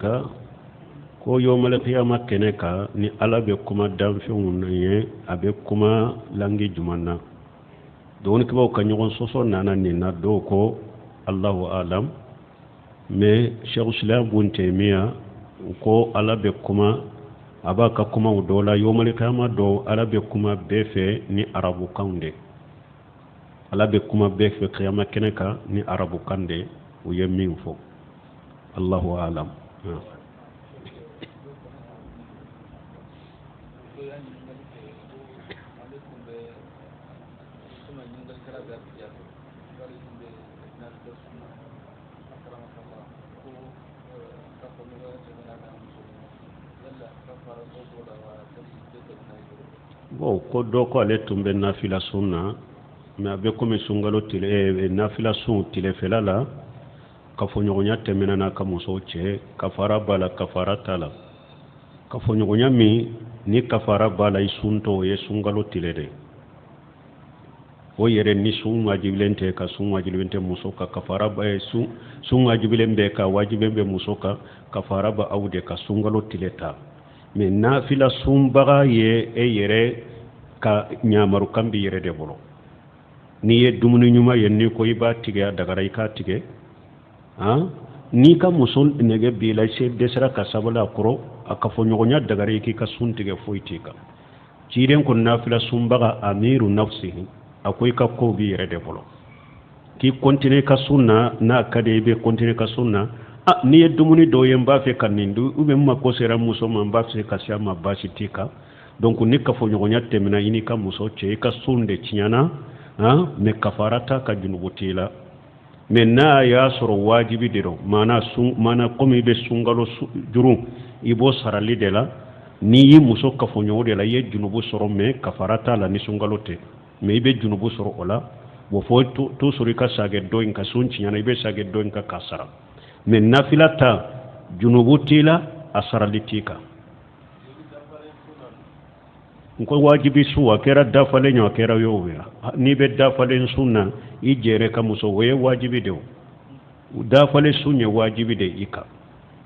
ka ko yomal qiyama kene ka ni ala be kuma danfeŋo ye a be kuma langi jumanna don kibaw ka ɲɔgɔn sɔsɔ nana nin na do ko allahu alam mais cheikh islam bun taymiya ko ala be kuma aba ka kuma do la yomal qiyama do ala be kuma be fe ni arabu kande ala be kuma be fe qiyama kene ka ni arabu kande o ye min fo allahu alam. Bon ko do ko ale tumbe nafila sunna mais abe comme sungalo tile nafila sun tile felala ka fo nyogonya temena na ka muso che kafara bala kafara tala ka fo nyogonya mi ni kafara bala isunto ye sungalo tile de o yere ni sun wajibilente ka sun wajibilente muso ka kafara ba sun wajibilembe ka wajibilembe muso ka kafara ba awde ka sungalo tile ta mais nafila sun baga ye e yere ka nyamaru kambi yere de bolo ni ye dumuni nyuma ye ni ko iba tige dagara ka tige ni ka musul nege bila se desra ka sabala koro aka fo nyogonya dagara ki ka sun tige foitika ciren ko nafila sun baga amiru nafsihi akoy ka ko bi yere de bolo ki continue ka sunna na kade be continue ka sunna ni ye dumuni do ye mba fe kanindu ube ma ko sera muso ma mba fe ka sia ma basitika donc ni ka fo nyogonya temina ini ka muso che ka sunde cinyana me kafarata ka junubutila me na ya soro wajibi diro mana komi be sungalo juru ibo sarali de la ni yi muso ka fo nyogo de la ye junubu soro me kafarata la ni sungalo te me ibe junubu soro ola wo fo to sori ka sage do in ka sun cinyana ibe sage do in ka kasara me nafilata junubutila asaralitika nko wajibi suwa kera dafale nyo kera yowe ni be dafale sunna i jere ka muso we wajibi de dafale sunye wajibi de ika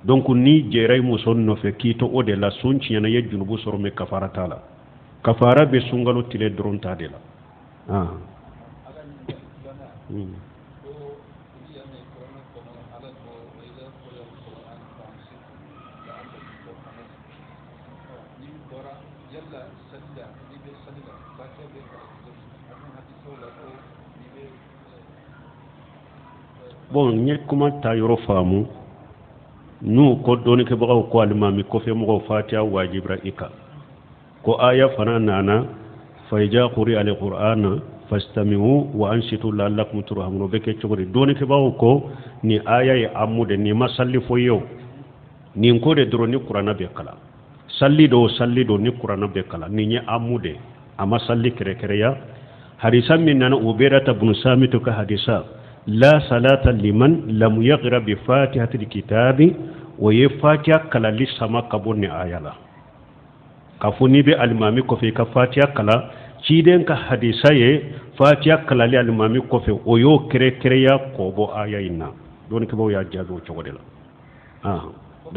donc ni jere muso no fe kito o de la sunci yana ye junubu soro me kafara tala kafara be sungalo tile dronta de la bon nye kuma ta yoro famu nu ko doni ke baga ko almami ko fe mo fatiha wajibra ika ko aya fana nana fayja quri alqur'ana fastami'u wa ansitu la'allakum turhamun beke chogori doni ke baga ko ni aya ya amude ni masalli fo yo ni ko de droni qur'ana be kala salli do ni qur'ana be kala ni nya amude ama salli kere kere ya hadisa min nana ubirata ibn samit ka hadisa لا صلاة لمن لم يقرأ بفاتحة الكتاب ويفاتحة كلا لسما كبون آيالا كفوني بالمامي كفي كفاتحة كلا شيدن كحديثة فاتحة كلا للمامي كفي ويو كريا كوبو آيانا دون كبو يا جابو شغللا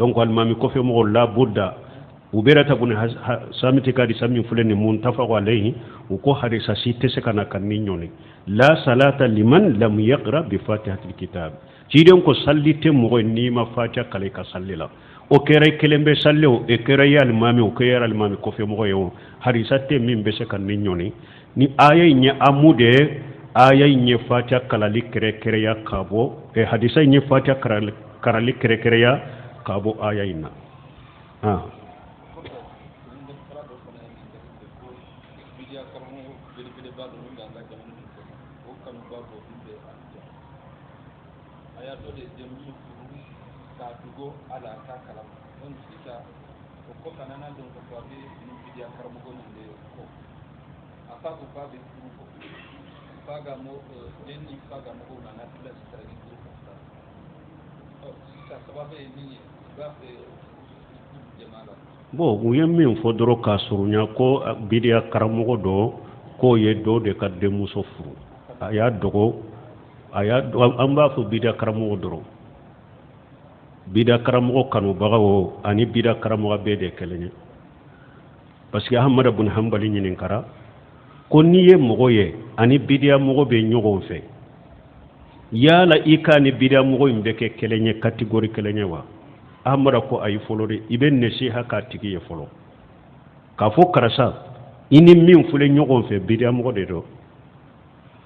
دونك المامي كفي مو لا بد وبرتا بن سامتي كادي سامي فلان منتفق عليه وكو حديث سيتس كنا كنيوني لا صلاة لمن لم يقرأ بفاتحة الكتاب جيدون كو صليت مو نيما فاتحة كليكا صليلا o kere kelembe sallo e kere yal mami o kere al mami ko fe mo yo harisate min be se kan ni nyoni ni aya nya amude aya nya fatiha kala likre kere ya kabo e hadisa nya fatiha kala likre kere ya kabo aya ina bon u ye min fɔ dɔrɔn ka surunya ko bidiya karamɔgɔ dɔ ko ye dɔ de ka denmuso furu a y'a dɔgɔ an b'a fɔ bidiya karamɔgɔ dɔrɔn bida karamogo kanu bagawo ani bida karamoga be de kelenya parce que Ahmad ibn Hanbali nyinin kara ko niye mogo ye ani bidia mogo be nyogon fe yala ika ni bidia mogo imbe ke kelenya category kelenya wa Ahmad ko ay folore iben nasiha ka tigi ye folo ka fo karasa ini min fule nyogon fe bidia mogo de do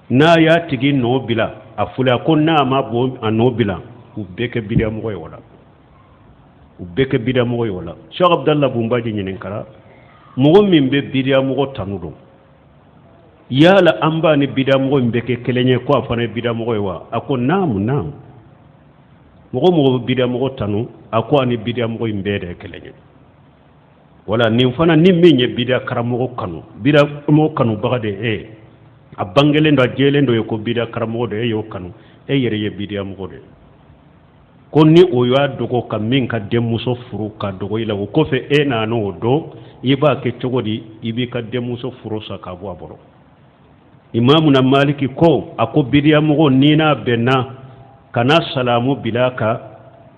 na ya tigi no bila afula ko na ma bo anobila ubeke bidia mogo ye wala ubeke bidia mogo ye wala Sheikh Abdallah Bumbaji nyinin kara mogo min be bidia mogo tanudo yala amba ni bidia mogo mbeke kelenye ko afane bidia mogo wa ako nam mogo bidia mogo tanu ako ani bidia mogo mbede kelenye wala ni fana ni minye bidia karamogo kanu bidia mogo kanu bagade a bangelendo a jelendo yoko bidia karamogo de yo kanu yere ye bidia mogo de konni o ya dogo ka min ka demuso furu ka dogo ila ko fe na no do iba ke chogodi ibi ka demuso furu sa ka bo aboro Imamu na Maliki ko ako bidia mogo nina benna kana salamu bilaka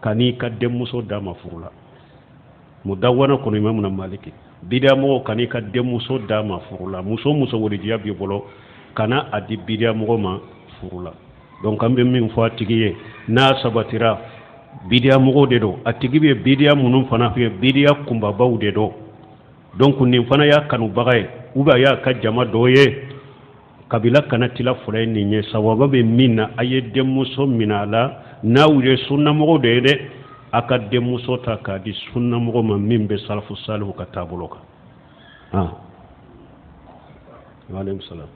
kani ka demuso dama furula mudawana kono Imamu na Maliki bidia mogo kani ka demuso dama furula muso wori dia bi bolo kana adi bidia mogo ma furula donc ambe min fo atigiye na sabatira bidia mogo de do atigibe bidia munum fana fe bidia kumba bawde do donc nin fana ya kanu bagaye uba ya ka jama doye kabila kana tila fulay ni nye sawaba be minna aye demuso minala na wure sunna mogo de aka demuso ta ka di sunna mogo ma mimbe salafu salihu ka tabuloka wa alaykum salam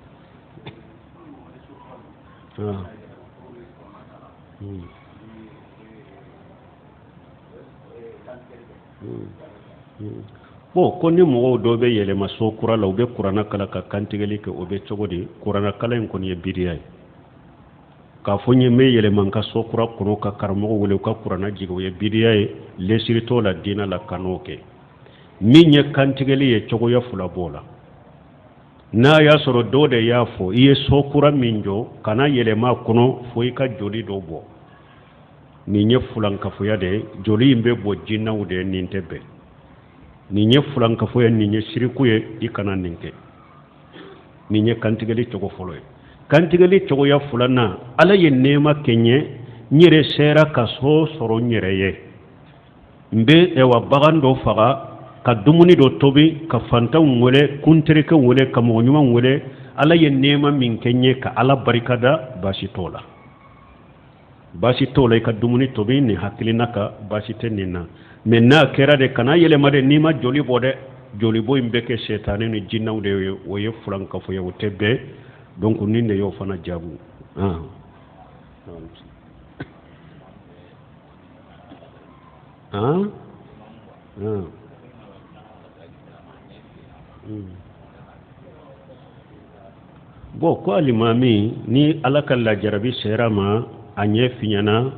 bo ko ni mogo do be yele maso kura la be qur'ana kala ka kantigeli ke obe chogodi qur'ana kala en kon ye bidiya ka fonye me yele man ka so kura kono ka karmo wole ka qur'ana jigo ye bidiya le sirito la dina la kanoke minye kantigeli ye chogo ya fula bola na ya soro do de ya fo iye so kura minjo kana yele ma kono fo ka joli do bo ni nye fulan ka fo ya de joli imbe bo jinna wude nintebe ni nye fulan ka fo ya ni nye shiriku ye ikana ninke ni nye kantigeli chogo folo ye kantigeli chogo ya fulana ala ye nema kenye nyere sera ka so soro nyere ye mbe ewa bagando faga ka dumuni do tobi ka fanta ngole kuntereke ngole ka monyuma ngole ala ye nema min kenye ka ala barikada basitola ka dumuni tobi ni hakilina ka basite nina menna kera de kana yele made nima joli bode joli boy mbeke setane ni jinnaw de woye fulanka fo yew tebbe donc ninde yo fana jabu bo ko alimami ni alakalla jarabi serama anye finyana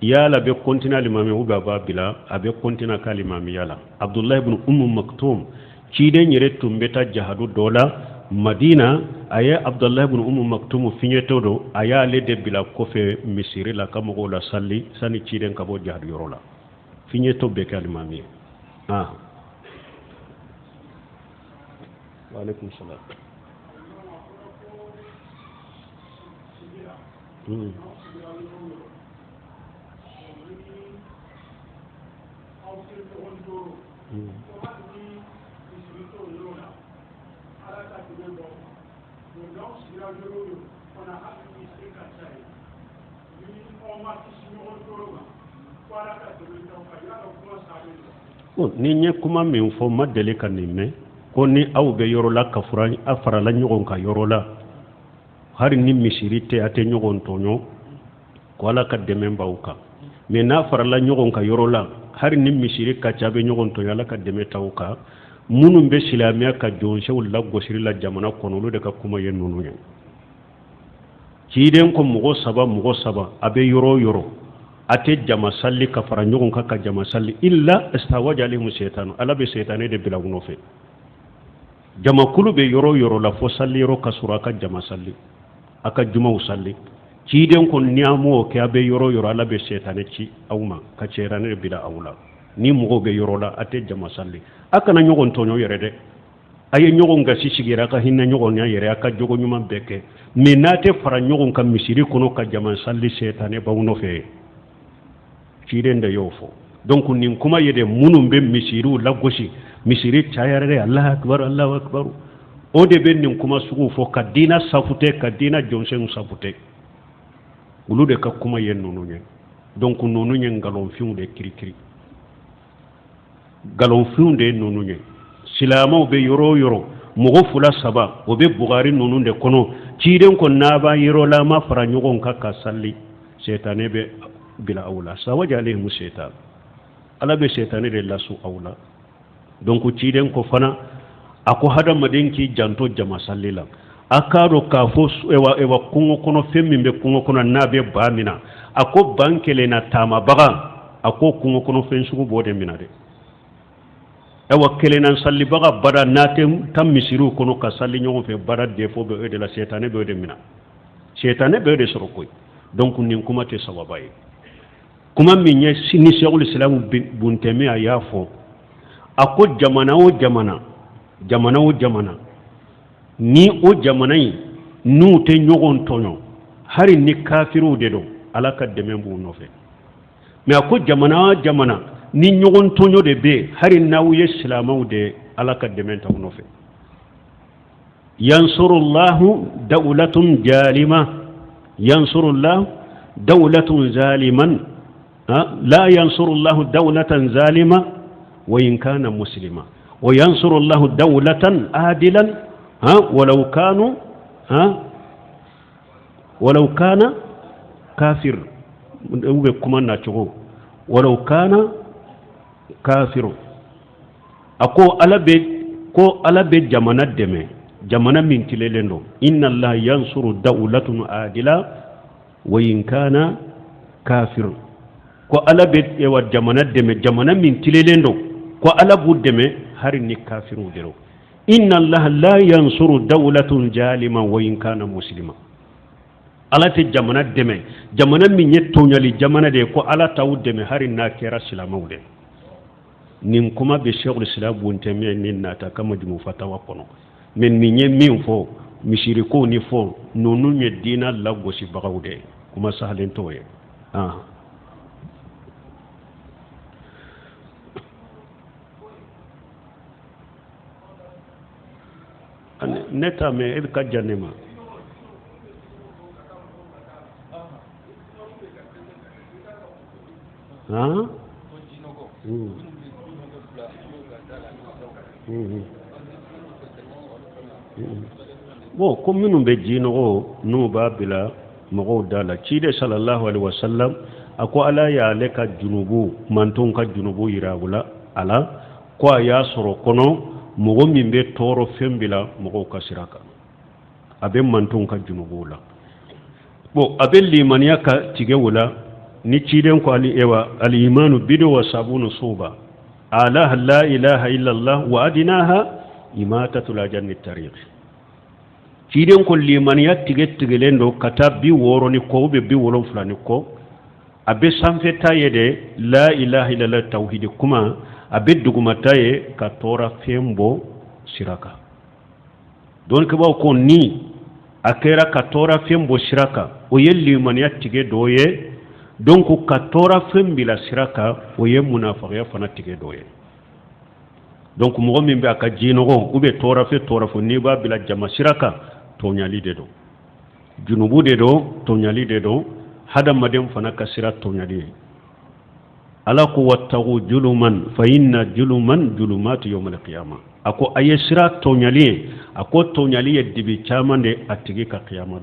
yala be kontina limami uba babila abe kontina kalimami yala Abdullah ibn Maktum cide nyere tumbeta jahadu dola Madina aya Abdullah ibn Maktum finyeto do aya le de bila kofe misiri la kamogo la salli sani cide kabo jahadu yorola finyeto be kalimami wa alaikum salam ni nye kuma min fo ma deli ka nimme ko ni aw be yorola ka furan afara la nyogon ka yorola hari ni misirite ate nyogon tonyo ko ala ka deme mbawka me na fara la nyogon ka yorola hari ni misiri ka chabe nyogon to yala ka deme tawka munum be silamiya ka jonse wala gosiri la jamana konolu de ka kuma yen nunu yen ciden ko mugo saba abe yoro ate jama salli ka fara nyogon ka jama salli illa istawaja alayhim shaytan ala be shaytane de bila uno fe jama kulu be yoro la fo salli yoro ka suraka jama salli aka juma usalli ciden ko niamo ke abe yoro yoro ala be setane ci awma ka cerane bila awla ni mo be yoro la ate jama salli akana nyogon tonyo yere de aye nyogon ga sisigira ka hinna nyogon ya yere aka jogo nyuma beke minate fara nyogon kam misiri kono ka jama salli setane bawno fe ciden de yofo donc nin kuma yede munum be misiru la goshi misiri chayare Allah akbar Allahu akbar o de ben nin kuma sugu fo kadina safute kadina jonsen safute ulu de ka kuma yen nonu nyen donc nonu nyen galon fiun de kiri kiri galon fiun de nonu nyen silama be yoro yoro mogo fula saba o be bugari nonu de kono ciden ko naba yoro la ma fara nyogon ka salli setane be bila awla sawaja alayhi shaytan ala be setane de lasu awla donc ciden ko fana ako hada madenki janto jama sallila akaro ka fo ewa kungo kono femmi be kungo kono nabe bamina ako bankele na tama baga ako kungo kono fen sugu bode mina de ewa kele nan salli baga bada natem tam misiru kono ka salli nyogo fe bada defo be de la setane be de mina setane be de soro koy donc nin kuma te sawabaye kuma minye ni shaykhul islam buntemi ayafo ako jamana o jamana ni o jamana yi nu te nyogon tonyo hari ni kafiru de do ala ka deme bu no fe me ako jamana ni nyogon tonyo de be hari nawu ye islamaw de ala ka deme ta no fe yansurullahu dawlatun jalima yansurullahu dawlatun zaliman la yansurullahu dawlatan zalima wa in kana muslima وينصر الله دولة عادلا ولو كان كافر ولو كان كافر أكو على بيت جمانا دمي جمانا من تليلندو إن الله ينصر دولة عادلة وإن كان كافر كو على بيت جمانا دمي جمانا من تليلندو كو على بود دمي hari ni kafiru dero inna allah la yansuru dawlatun jalima wa in kana muslima ala te jamana deme jamana min yetto nyali jamana de ko ala taw deme hari na kera silamawde nin kuma be shaykhul islam bunte men nin nata kama jumu fatawa kono men min ye min fo mishiriko ni fo nonu nye dina lago si bagawde kuma sahlen toye neta me el ka janema bon comme minnu be jinogo nu ba bila mogo dala cide sallallahu alaihi wasallam ako ala ya le ka junubu mantun ka junubu yirawula ala ko ya soro kono mogo min be toro fembila mogo kasiraka abe mantun ka junubu la bo abe limaniya ka tigewula ni ciden ko ali ewa al imanu bidu wa sabunu suba ala la ilaha illa allah wa adinaha imatatu la jannat tariq ciden ko limaniya tigelendo kata bi woro ni ko be bi wolo fulani ko abe sanfe tayede la ilaha illa allah tauhid kuma abe dugumataye ka tora fembo siraka donc ba ko ni akera ka tora fembo siraka o yelli man yatige doye donc ka tora fembila siraka o ye munafiqiya fana tige doye donc mo min be aka jinogo ube tora fo ni ba bila jama siraka to nyali de do junubu de do to nyali de do hada madem fana ka sira to nyali ala ko wattagu juluman fa inna juluman julumat yawm al-qiyamah ako ayesira tonyali ako tonyali dibi chamande atigi ka qiyamah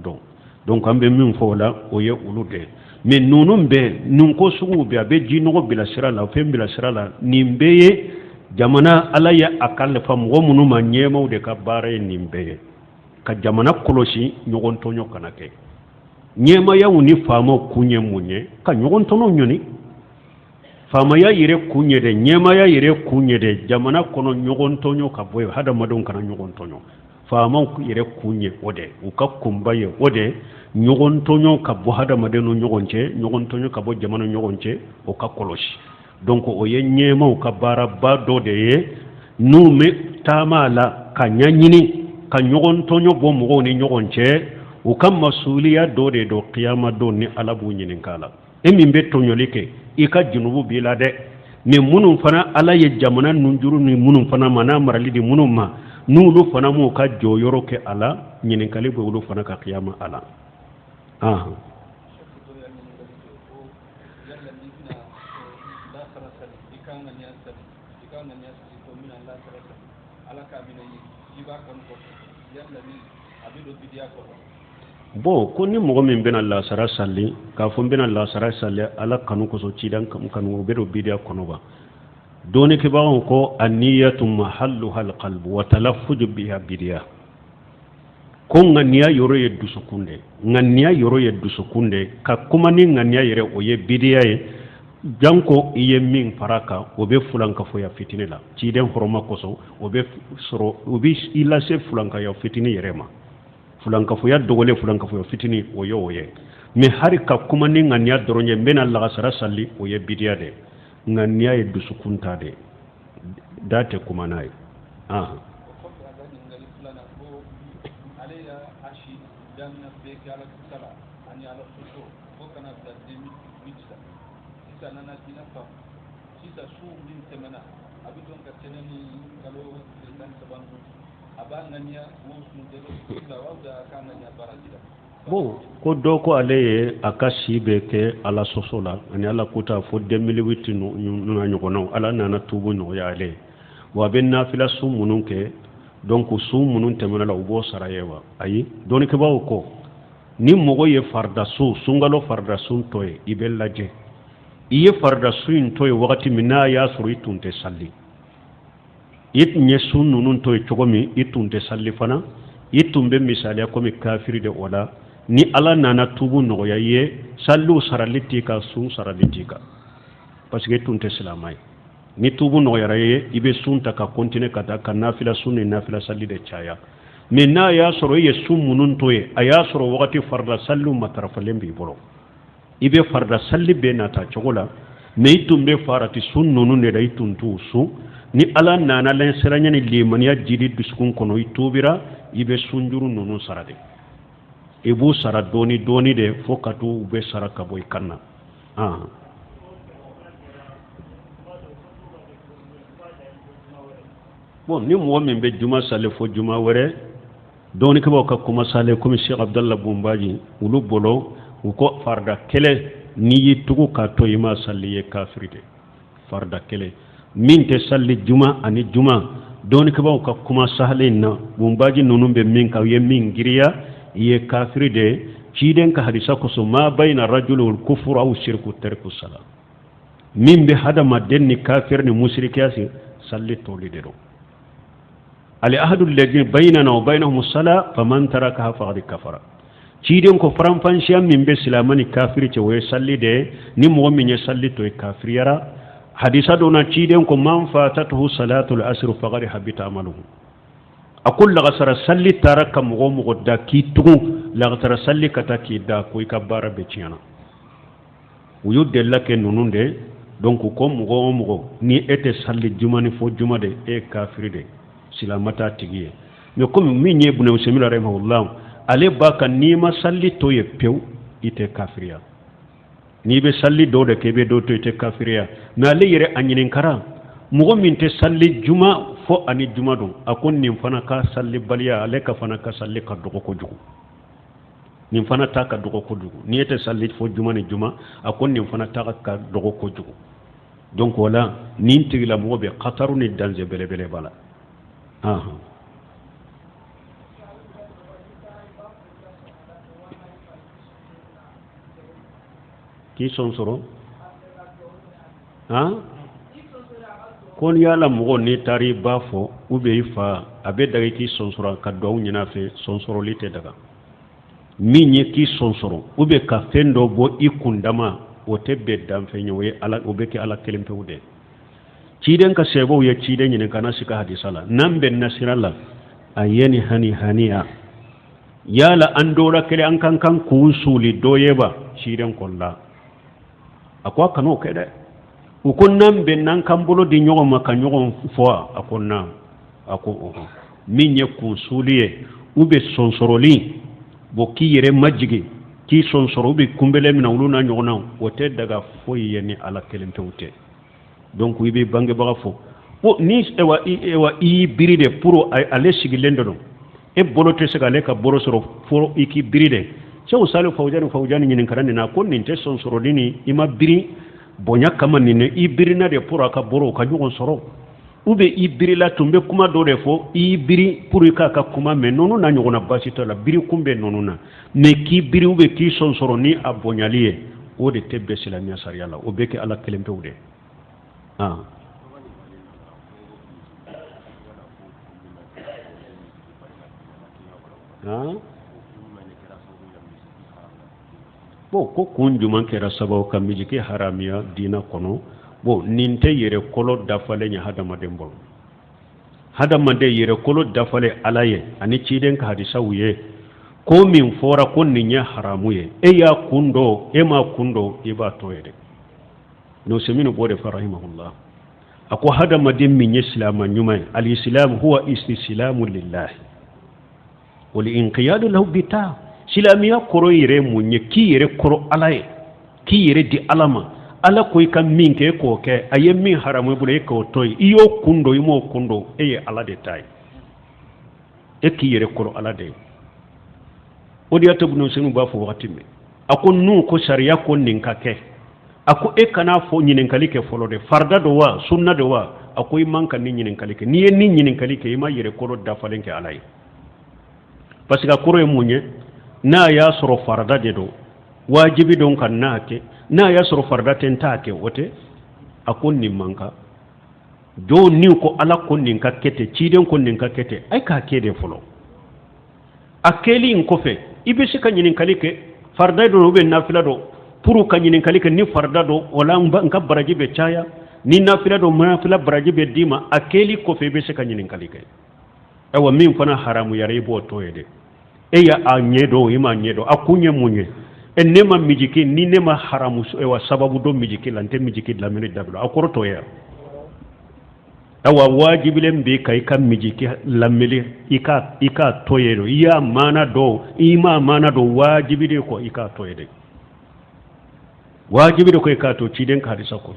donc ambe min fola o ye ulude mais nunum be nun ko sugu be abe jinogo bila sira la fem bila sira la nimbeye jamana ala ya akal fam go munuma nyemo de ka bare nimbeye ka jamana kolosi nyogon tonyo kanake nyema ya uni famo kunye munye ka nyogon tono nyoni fama ya yire kunye de nyema ya yire kunye de jamana kono nyogon tonyo ka boy hada madon kana nyogon tonyo fama yire kunye ode uka kumbaye ode ñogon toño ka bo hada madeno ñogonce ñogon toño ka bo jamano ñogonce o ka kolosi donc o ye ñema o ka bara ba do de ye nume tama la ka ñañini ka ñogon toño bo mogo ni ñogonce o ka masuliya do de do qiyama do ni ala bu ñinin kala e min be toñoli ke i ka junubu bila de mais munun fana ala ye jamana nun juru ni munun fana mana marali di munun ma n'ulu fana mu ka joyoro ke ala ñininkali be ulu fana ka qiyama ala bo ko ni mogo min bena lasara salli ka fo bena lasara salli ala kanu ko so cidan kam kanu be do bidia kono ba doni ke bawon ko anniyatu mahalluha alqalb wa talaffuz biha bidia ko ngania yoro ye dusukunde ngania yoro ye dusukunde ka kuma ni ngania yere o ye bidia ye janko iye min faraka o be fulanka fo ya fitine la ciden horoma koso o be soro o bi ila se fulanka ya fitine yere ma fulanka fo ya dogole fulanka fo ya fitine o yo ye me hari ka kuma ni ngania doronye mena la sara salli o ye bidia de ngania ye dusukunta de date kuma nay bon ko do ko ale akashi be ke ala sosola ani ala kuta fo 2008 no na nyogono ala nana tubu no ya ale wa ben nafila sumunun ke donc sumunun temana la ubo sarayewa ayi doni ke bawo ko ni mogo ye farda su sungalo farda sun toye ibellaje iye farda sun toye wakati mina ya suru itunte salli it nye sununun toye chogomi itunte salli fana itumbe misaliya komi kafiri de ola ni ala nana tubu no ya ye sallu saralitika sun saralitika parce que itunte silamai ni tubu no ya ye ibe sunta ka continue kata ka nafila sunni nafila salli de chaya mais na ya soro ye sumunun toye aya soro wakati farda sallu matarafalen bi bolo ibe farda salli be nata chogola mais itumbe farati sunnunun de ituntu su ni ala nana len seranya ni limaniya jidi duskun kono itubira ibe sunjuru nunu sarade ibu sara doni de fokatu ube sara kaboy kanna bon ni mo min be juma sale fo juma wore doni ko ka kuma sale comme Cheikh Abdallah Bumbaji ulu bolo ko farda kele ni yitugo ka to yima salli ye kafirite farda kele min te salli juma ani juma doni ko ka kuma sale na Bumbaji nunum be min ka ye min giriya ye kafiri de ciden ka hadisa ko so ma bayna rajul wal kufr aw shirku tarku salat min be hadama denni kafir ni mushrikiyasi salli tolide do ali ahadu alladhi baynana wa baynahum as-salat faman tarakaha faqad kafara ciden ko faramfanshiya min be silamani kafiri ce way salli de ni mo min ye salli to kafiriyara hadisa do na ciden ko man fatatuhu salatul asr faqad habita amaluhu akul la sara salli taraka mugo da ki tugu la sara salli kata ki da ko ikabara be ciana uyu della ke nununde donc ko mugo ni ete salli jumani fo jumade e kafiri de silamata tigiye mais comme mi nye ibn Usaymin rahimahullah ale baka ni ma salli to ye pew ite kafiriya ni be salli do de kebe do to ite kafiriya mais ale yere anyinin kara mugo min te salli juma fo ani juma don akon nim fana ka salli baliya ale ka fana ka salli ka dogo ko jugu nim fana ta ka dogo ko jugu ni ete salli fo juma ni juma akon nim fana ta ka dogo ko jugu donc wala nin tigila mugo be qataru ni danger bele bele bala ki sonsoro kon yala mogo ni tari bafo ube ifa abe daga ki sonsoro ka do nyina fe sonsoro lite daga minye ki sonsoro ube ka fendo bo ikundama o tebbe dam fe nyowe ala ube ki ala kelimpe ude ciden ka sebo ye ciden nyine kana sika hadisala nambe nasirala ayeni haniya yala andora kele an kan kan kusuli doyeba shiren kolla akwa kano kede ukonnam ben nan kan bolo di nyogo maka nyogo fo akonna ako minye kusuliye ube sonsoroli bo ki yere majigi ki sonsoro ube kumbele mina uluna nyogo na wote daga fo yeni ala kelente wote donc wibe bange baga fo o ni ewa i biride pour ale sigilendo no e bolote se gale ka borosoro fo iki biride chew salo fawjani nyinin karande na ko nin te sonsoro dini ima biri bonya kama nine i birina de pour aka boro ka nyogo soro ube i biri la tumbe kuma do de fo i biri pour ka kuma me nonu na nyogo na basito la biri kumbe nonu na me ki biri ube ki sonsoro ni abonyaliye o de tebbe sila nya sariala o beke ala kelempe ude bo ko kunjuman kera sababu kam mijike haramiya dina kono bo ninte yere kolo dafale nya hadamaden bon hadamade yere kolo dafale alaye ani ciden ka hadisa wuye ko min fora ko ninya haramuye e ya kundo e ma kundo iba toyede no semino bode farahimahullah ako hadamaden min islama nyumay al islam huwa istislamu lillahi wal inqiyadu lahu bita silamiya koro yere munye ki yere koro alaye ki yere di alama ala koy kam min ke ko ke aye min haramu bule ko toy iyo kundo imo kundo eye ala de tay e ki yere koro ala de odi atabnu sunu ba fo wakati me akon nu ko sharia ko ninka ke ako e kana fo nyinen kalike folo de farda do wa sunna do wa akoy manka ni nyinen kalike ni en ni nyinen kalike ima yere koro da falenke alay parce que koro e munye na ya soro farda de do wajibi don kan nake na ya soro farda ten take wote akon ni manka do ni ko ala kon ninka kete ciden kon ninka kete ay ka kede folo akeli in kofe ibe sika nyinin kalike farda do be nafila do puru ka nyinin kalike ni farda do wala nka baraji be chaya ni nafila do nafila baraji be dima akeli kofe be sika nyinin kalike ewa min fana haramu yare bo toyede eya anyedo ima nyedo akunye munye enema mijiki ni nema haramu ewa sababu do mijiki lante mijiki la mene dablo akoro toya ewa wajibile mbe kai kam mijiki lameli ika toyedo ya mana do ima mana do wajibide ko ika toyede wajibide ko ika to ciden ka hadisa ko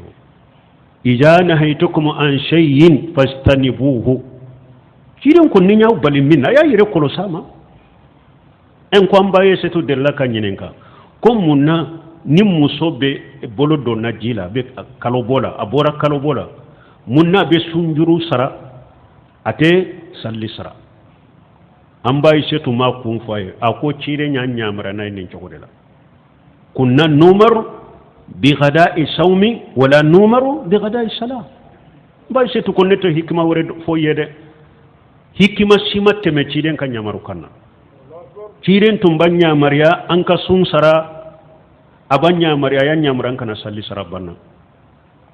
ijana haytukum an shay'in fastanibuhu ciden ko ninya bali minna ya yire ko sama en ko ambaye setu della kanyinenka ko munna ni musobe bolo do na jila be kalobola abora kalobola munna be sunjuru sara ate salli sara ambaye setu ma kun faye ako cire nya mara nay nin cogodela kunna numar bi ghada'i sawmi wala numaru bi ghada'i salah bay setu ko neto hikma wore fo yede hikima simatte me ciden kan nyamaru kanna ciren tumbanya mariya an ka sun sara abanya mariya yan nyamuran kana salli sara banna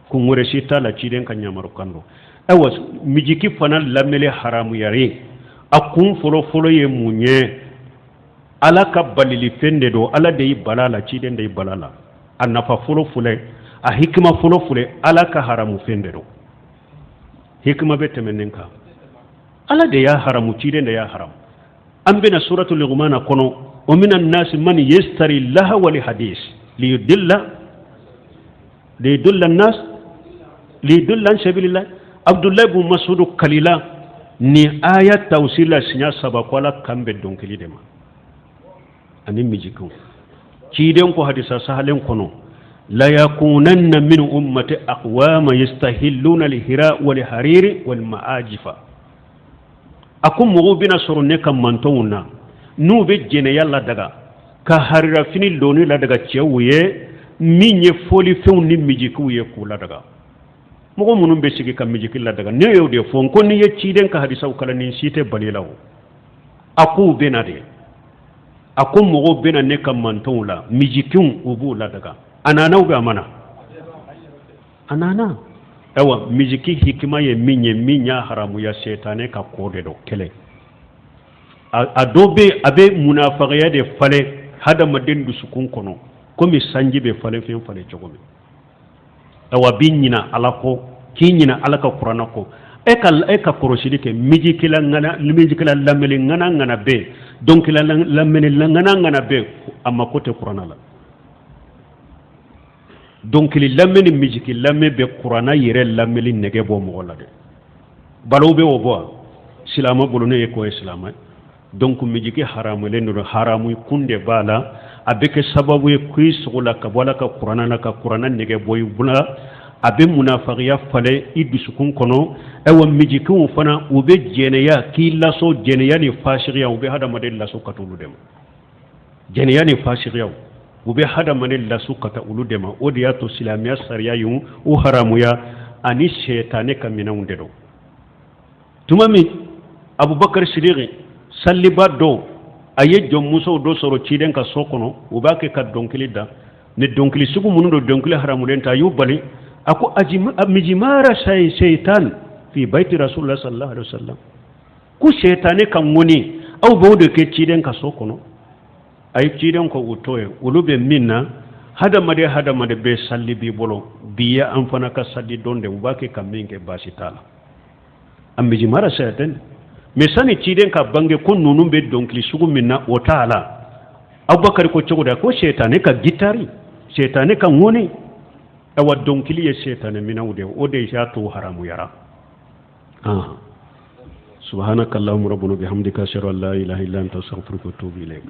kun wure sita la ciren kan nyamaru kando awas mijiki fana lamele haramu yare akun folo ye munye ala ka balili fende do ala de balala ciden de balala annafa folo a hikma folo ala ka haramu fende do hikma bete menenka ala de ya haramu ciden de ya haramu أنبنا سورة اللغمان قنو ومن الناس من يستري الله ولحديث ليدل الناس ليدل عن سبيل الله عبد الله بن مسعود كليلا ni aya tawsila sinya sabakwala kambe donkeli dema anin mijikun ciden ko hadisa sahalen kono la yakunanna min ummati aqwama yastahilluna al-hira wal hariri wal ma'ajifa akum mugo bina sorone kam mantowuna nu be jene yalla daga ka harira fini loni la daga cewuye minye foli few ni mijiku ye kula daga mugo munum be sigi kam mijiki la daga ne yo de fon ko ni ye ciden ka hadisa kala ni site balilaw aku bena de akum mugo bina ne kam mantowula mijikun ubu la daga anana uga mana anana ewa mijiki hikima ye minya haramu ya setane ka kode do kele a dobe abe munafiqiya de fale hada madin du sukun kono komi sanji be fale fen fale jogomi awa binyina alako kinyina alaka qur'ana ko e ka korosidi ke miji kila lameli ngana be donc la lameli ngana be amma kote qur'ana la donc li lameli miji ki lamme be qur'ana yere lameli nege bo mo la de balo be o bo silama bolone e ko islam donc miji ki haramu le no haramu kunde bala abeke sababu e kuisugula ka wala ka qur'ana nege boy bula abe munafiqiya fale idusukun kono ewa mijikun fana ube jeneya ki laso jeneya ni fashiriya ube hada madel laso katulu dem jeneya ni fashiriya ube hada madel laso katulu dem odiya to silamiya sariya yu u haramu ya ani shaytane kamina undedo tumami abubakar siddiq salliba do aye jom muso do soro ciden ka sokono ubake ka donkili da ne donkili sugu munudo donkili haramu den ta yubali ako mijimara shaytan fi baiti rasulullah sallallahu alaihi wasallam ku shaytane kan woni aw bawde ke ciden ka sokono ay ciden ko utoye ulube minna hada made be salli bi bolo biya an fana ka salli donde ubake kam minke basitala am mijimara shaytan me sani ciden ka bange ko nunum be donkli sugu minna o taala abubakar ko cogoda ko shaytane ka gitari shaytane kan woni awa donkili ye shaytane minawde o de jato haramu yara subhanakallahumma rabbuna bihamdika ashhadu an la ilaha illa anta astaghfiruka wa atubu ilayk